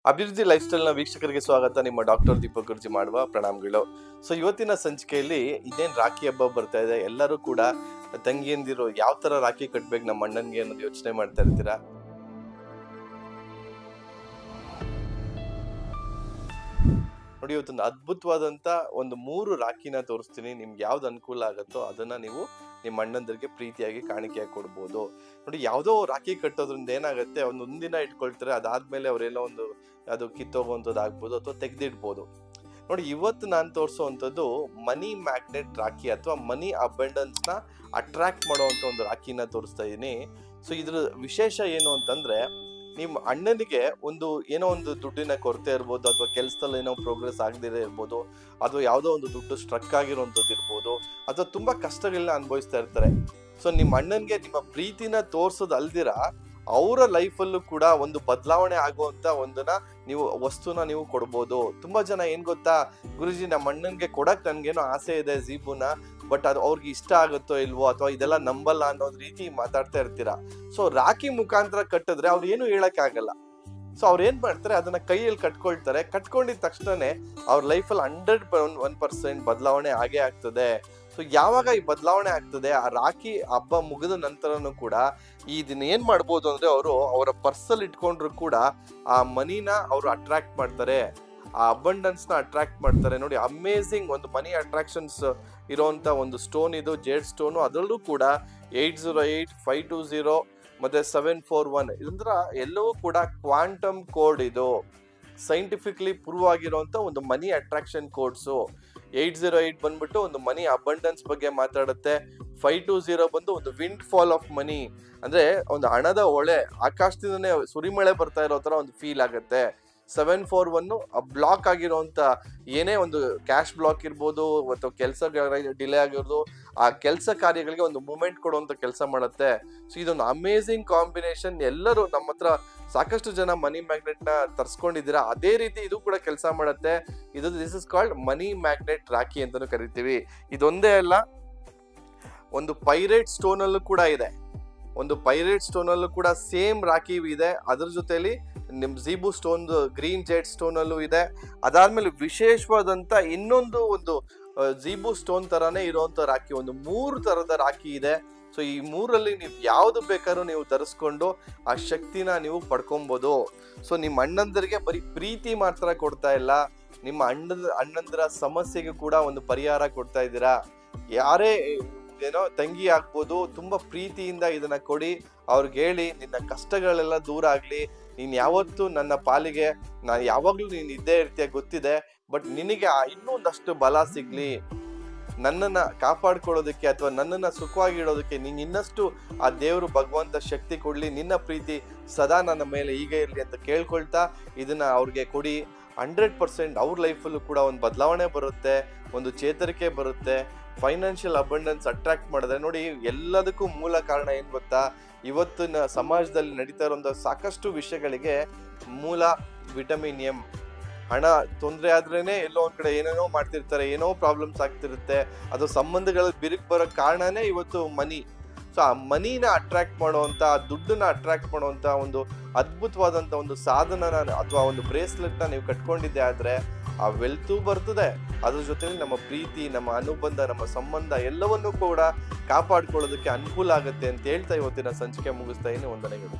ಅಭಿವೃದ್ಧಿ life style ನ ವೀಕ್ಷಕರಿಗೆ ಸ್ವಾಗತ. ನಿಮ್ಮ ಡಾಕ್ಟರ್ ದೀಪಕ್ ಗುರ್ಜಿ ಮಾಡುವ ಪ್ರಣಾಮಗಳು. ಸೊ ಇವತ್ತಿನ ಸಂಚಿಕೆಯಲ್ಲಿ ಇನ್ನೇನ್ ರಾಖಿ ಹಬ್ಬ ಬರ್ತಾ ಇದೆ. ಎಲ್ಲರೂ ಕೂಡ ತಂಗಿಯಂದಿರು ಯಾವ ತರ ರಾಖಿ ಕಟ್ಬೇಕು ನಮ್ಮ ಅಣ್ಣನ್ಗೆ ಅನ್ನೋದು ಯೋಚನೆ ಮಾಡ್ತಾ ಇರ್ತೀರಾ. ನೋಡಿ, ಇವತ್ತೊಂದು ಅದ್ಭುತವಾದಂತ ಒಂದು 3 ರಾಖಿನ ತೋರಿಸ್ತೀನಿ. ನಿಮ್ಗೆ ಯಾವ್ದು ಅನುಕೂಲ ಆಗುತ್ತೋ ಅದನ್ನ ನೀವು ನಿಮ್ಮ ಅಣ್ಣಂದರಿಗೆ ಪ್ರೀತಿಯಾಗಿ ಕಾಣಿಕೆಯಾಗಿ ಕೊಡ್ಬೋದು. ನೋಡಿ, ಯಾವ್ದೋ ರಾಖಿ ಕಟ್ಟೋದ್ರಿಂದ ಏನಾಗುತ್ತೆ, ಒಂದಿನ ಇಟ್ಕೊಳ್ತಾರೆ, ಅದಾದ್ಮೇಲೆ ಅವ್ರೇನೋ ಒಂದು ಅದು ಕಿತ್ತೋಗುವಂಥದ್ದು ಆಗ್ಬೋದು ಅಥವಾ ತೆಗೆದಿಡ್ಬೋದು. ನೋಡಿ, ಇವತ್ತು ನಾನು ತೋರಿಸುವಂಥದ್ದು ಮನಿ ಮ್ಯಾಗ್ನೆಟ್ ರಾಖಿ ಅಥವಾ ಮನಿ ಅಬಂಡೆನ್ಸ್ ನ ಅಟ್ರಾಕ್ಟ್ ಮಾಡುವಂತ ಒಂದು ರಾಖಿನ ತೋರಿಸ್ತಾ ಇದೀನಿ. ಸೊ ಇದ್ರ ವಿಶೇಷ ಏನು ಅಂತಂದ್ರೆ, ನಿಮ್ಮ ಅಣ್ಣನಿಗೆ ಏನೋ ಒಂದು ದುಡ್ಡಿನ ಕೊರತೆ ಇರ್ಬೋದು, ಅಥವಾ ಕೆಲಸದಲ್ಲಿ ಏನೋ ಪ್ರೋಗ್ರೆಸ್ ಆಗದಿರೇ ಇರ್ಬೋದು, ಅಥವಾ ಯಾವುದೋ ಒಂದು ದುಡ್ಡು ಸ್ಟ್ರಕ್ ಆಗಿರುವಂಥದ್ದು ಇರ್ಬೋದು, ಅಥವಾ ತುಂಬಾ ಕಷ್ಟಗಳನ್ನ ಅನುಭವಿಸ್ತಾ ಇರ್ತಾರೆ. ಸೊ ನಿಮ್ಮ ಅಣ್ಣನ್ಗೆ ನಿಮ್ಮ ಪ್ರೀತಿನ ತೋರ್ಸೋದು ಅಲ್ದಿರ ಅವರ ಲೈಫಲ್ಲೂ ಕೂಡ ಒಂದು ಬದಲಾವಣೆ ಆಗುವಂತ ವಸ್ತುನ ನೀವು ಕೊಡ್ಬೋದು. ತುಂಬಾ ಜನ ಏನ್ ಗೊತ್ತಾ, ಗುರುಜಿ ನಮ್ಮ ಅಣ್ಣನ್ಗೆ ಕೊಡಕ್ ನನ್ಗೇನೋ ಆಸೆ ಇದೆ ಝೀಬುನ, ಬಟ್ ಅದು ಅವ್ರಿಗೆ ಇಷ್ಟ ಆಗುತ್ತೋ ಇಲ್ವೋ, ಅಥವಾ ಇದೆಲ್ಲ ನಂಬಲ್ಲ ಅನ್ನೋದ್ ರೀತಿ ಮಾತಾಡ್ತಾ ಇರ್ತೀರಾ. ಸೊ ರಾಖಿ ಮುಖಾಂತರ ಕಟ್ಟಿದ್ರೆ ಅವ್ರು ಏನು ಹೇಳಕ್ ಆಗಲ್ಲ. ಸೊ ಅವ್ರು ಏನ್ ಮಾಡ್ತಾರೆ, ಅದನ್ನ ಕೈಯಲ್ಲಿ ಕಟ್ಕೊಳ್ತಾರೆ. ಕಟ್ಕೊಂಡಿದ ತಕ್ಷಣನೇ ಅವ್ರ ಲೈಫಲ್ಲಿ 101% ಬದಲಾವಣೆ ಆಗೇ ಆಗ್ತದೆ. ಸೊ ಯಾವಾಗ ಈ ಬದಲಾವಣೆ ಆಗ್ತದೆ, ಆ ರಾಖಿ ಹಬ್ಬ ಮುಗಿದ ನಂತರನು ಕೂಡ ಇದನ್ನ ಏನ್ ಮಾಡ್ಬೋದು ಅಂದ್ರೆ, ಅವರ ಪರ್ಸಲ್ಲಿ ಇಟ್ಕೊಂಡ್ರು ಕೂಡ ಆ ಮನಿನ ಅವರು ಅಟ್ರಾಕ್ಟ್ ಮಾಡ್ತಾರೆ, ಆ ಅಬಂಡೆನ್ಸ್ ನ ಅಟ್ರಾಕ್ಟ್ ಮಾಡ್ತಾರೆ. ನೋಡಿ, ಅಮೇಝಿಂಗ್ ಒಂದು ಮನಿ ಅಟ್ರಾಕ್ಷನ್ಸ್ ಇರೋಂತ ಒಂದು ಸ್ಟೋನ್ ಇದು, ಜೇಡ್ ಸ್ಟೋನು. ಅದರಲ್ಲೂ ಕೂಡ 808, 520 ಮತ್ತೆ 741 ಇದಂದ್ರ ಎಲ್ಲವೂ ಕೂಡ ಕ್ವಾಂಟಮ್ ಕೋಡ್. ಇದು ಸೈಂಟಿಫಿಕ್ಲಿ ಪ್ರೂವ್ ಆಗಿರುವಂತ ಒಂದು ಮನಿ ಅಟ್ರಾಕ್ಷನ್ ಕೋಡ್ಸು. 808 ಬಂದ್ಬಿಟ್ಟು ಒಂದು ಮನಿ ಅಬಂಡೆನ್ಸ್ ಬಗ್ಗೆ ಮಾತಾಡುತ್ತೆ. 520 ಬಂದು ಒಂದು ವಿಂಡ್ ಫಾಲ್ ಆಫ್ ಮನಿ, ಅಂದ್ರೆ ಒಂದು ಹಣದ ಹೊಳೆ, ಆಕಾಶದಿಂದನೇ ಸುರಿಮಳೆ ಬರ್ತಾ ಇರೋ ತರ ಒಂದು ಫೀಲ್ ಆಗುತ್ತೆ. 741 ಬ್ಲಾಕ್ ಆಗಿರುವಂತ ಏನೇ ಒಂದು ಕ್ಯಾಶ್ ಬ್ಲಾಕ್ ಇರ್ಬೋದು, ಅಥವಾ ಕೆಲಸ ಡಿಲೇ ಆಗಿರೋದು, ಆ ಕೆಲಸ ಕಾರ್ಯಗಳಿಗೆ ಒಂದು ಮೂಮೆಂಟ್ ಕೊಡುವಂತ ಕೆಲಸ ಮಾಡುತ್ತೆ. ಸೊ ಇದೊಂದು ಅಮೇಝಿಂಗ್ ಕಾಂಬಿನೇಷನ್. ಎಲ್ಲರೂ ನಮ್ಮ ಹತ್ರ ಸಾಕಷ್ಟು ಜನ ಮನಿ ಮ್ಯಾಗ್ನೆಟ್ ನ ತರ್ಸ್ಕೊಂಡಿದ್ದೀರಾ, ಅದೇ ರೀತಿ ಇದು ಕೂಡ ಕೆಲಸ ಮಾಡುತ್ತೆ. This is called money magnet rakhi ಅಂತಾನು ಕರಿತೀವಿ. ಇದೊಂದೇ ಅಲ್ಲ, ಒಂದು ಪೈರೇಟ್ ಸ್ಟೋನ್ ಅಲ್ಲೂ ಕೂಡ ಇದೆ. ಸೇಮ್ ರಾಖಿ ಇದೆ. ಅದ್ರ ಜೊತೆಲಿ ನಿಮ್ ಝೀಬು ಸ್ಟೋನ್, ಗ್ರೀನ್ ಜೇಡ್ ಸ್ಟೋನ್ ಅಲ್ಲೂ ಇದೆ. ಅದಾದ್ಮೇಲೆ ವಿಶೇಷವಾದಂತ ಇನ್ನೊಂದು ಝೀಬು ಸ್ಟೋನ್ ತರಾನೇ ಇರುವಂತ ರಾಖಿ, 3 ತರದ ರಾಖಿ ಇದೆ. ಸೊ ಈ 3ರಲ್ಲಿ ನೀವು ಯಾವ್ದು ಬೇಕಾದ್ರೂ ನೀವು ಧರಿಸ್ಕೊಂಡು ಆ ಶಕ್ತಿನ ನೀವು ಪಡ್ಕೊಬಹುದು. ಸೊ ನಿಮ್ಮ ಅಣ್ಣಂದರಿಗೆ ಬರೀ ಪ್ರೀತಿ ಮಾತ್ರ ಕೊಡ್ತಾ ಇಲ್ಲ, ನಿಮ್ಮ ಅಣ್ಣಂದರ ಸಮಸ್ಯೆಗೆ ಕೂಡ ಒಂದು ಪರಿಹಾರ ಕೊಡ್ತಾ ಇದ್ದೀರಾ. ಯಾರೇ ಏನೋ ತಂಗಿ ಆಗ್ಬೋದು, ತುಂಬಾ ಪ್ರೀತಿಯಿಂದ ಇದನ್ನ ಕೊಡಿ. ಅವ್ರಿಗೆ ಹೇಳಿ, ನಿನ್ನ ಕಷ್ಟಗಳೆಲ್ಲ ದೂರ ಆಗ್ಲಿ, ನೀನ್ ಯಾವತ್ತು ನನ್ನ ಪಾಲಿಗೆ, ನಾನು ಯಾವಾಗ್ಲೂ ನೀನ್ ಇದ್ದೇ ಇರ್ತೀಯ ಗೊತ್ತಿದೆ, ಬಟ್ ನಿನಗೆ ಇನ್ನೊಂದಷ್ಟು ಬಲ ಸಿಗ್ಲಿ, ನನ್ನನ್ನ ಕಾಪಾಡ್ಕೊಳ್ಳೋದಕ್ಕೆ ಅಥವಾ ನನ್ನನ್ನ ಸುಖವಾಗಿ ಇಡೋದಕ್ಕೆ ನಿಂಗೆ ಇನ್ನಷ್ಟು ಆ ದೇವರು ಭಗವಂತ ಶಕ್ತಿ ಕೊಡ್ಲಿ, ನಿನ್ನ ಪ್ರೀತಿ ಸದಾ ನನ್ನ ಮೇಲೆ ಹೀಗೆ ಇರ್ಲಿ ಅಂತ ಕೇಳ್ಕೊಳ್ತಾ ಇದನ್ನ ಅವ್ರಿಗೆ ಕೊಡಿ. 100% ಅವ್ರ ಲೈಫಲ್ಲೂ ಕೂಡ ಒಂದು ಬದಲಾವಣೆ ಬರುತ್ತೆ, ಒಂದು ಚೇತರಿಕೆ ಬರುತ್ತೆ. ಫೈನಾನ್ಷಿಯಲ್ ಅಬಂಡೆನ್ಸ್ ಅಟ್ರಾಕ್ಟ್ ಮಾಡಿದ್ರೆ, ನೋಡಿ ಎಲ್ಲದಕ್ಕೂ ಮೂಲ ಕಾರಣ ಏನ್ ಗೊತ್ತಾ, ಇವತ್ತಿನ ಸಮಾಜದಲ್ಲಿ ನಡೀತಾ ಇರುವಂತ ಸಾಕಷ್ಟು ವಿಷಯಗಳಿಗೆ ಮೂಲ ವಿಟಮಿನ್ ಎಂ. ಹಣ ತೊಂದರೆ ಆದ್ರೇನೆ ಎಲ್ಲೋ ಒಂದ್ ಕಡೆ ಏನೇನೋ ಮಾಡ್ತಿರ್ತಾರೆ, ಏನೋ ಪ್ರಾಬ್ಲಮ್ಸ್ ಆಗ್ತಿರುತ್ತೆ, ಅದು ಸಂಬಂಧಗಳ ಬಿರುಕು ಬರೋ ಕಾರಣನೇ ಇವತ್ತು ಮನಿ. ಸೊ ಆ ಮನಿನ ಅಟ್ರಾಕ್ಟ್ ಮಾಡುವಂತ, ದುಡ್ಡನ್ನ ಅಟ್ರಾಕ್ಟ್ ಮಾಡುವಂತ ಒಂದು ಅದ್ಭುತವಾದಂತ ಒಂದು ಸಾಧನನ ಅಥವಾ ಒಂದು ಬ್ರೇಸ್ಲೆಟ್ ನ ನೀವು ಕಟ್ಕೊಂಡಿದ್ದೆ ಆದ್ರೆ ಆ ವೆಲ್ತು ಬರ್ತದೆ. ಅದ್ರ ಜೊತೆ ನಮ್ಮ ಪ್ರೀತಿ, ನಮ್ಮ ಅನುಬಂಧ, ನಮ್ಮ ಸಂಬಂಧ ಎಲ್ಲವನ್ನೂ ಕೂಡ ಕಾಪಾಡ್ಕೊಳ್ಳೋದಕ್ಕೆ ಅನುಕೂಲ ಆಗುತ್ತೆ ಅಂತ ಹೇಳ್ತಾ ಇವತ್ತಿನ ಸಂಚಿಕೆ ಮುಗಿಸ್ತಾ ಇದ್ದೀನಿ. ವಂದನೆಗಳು.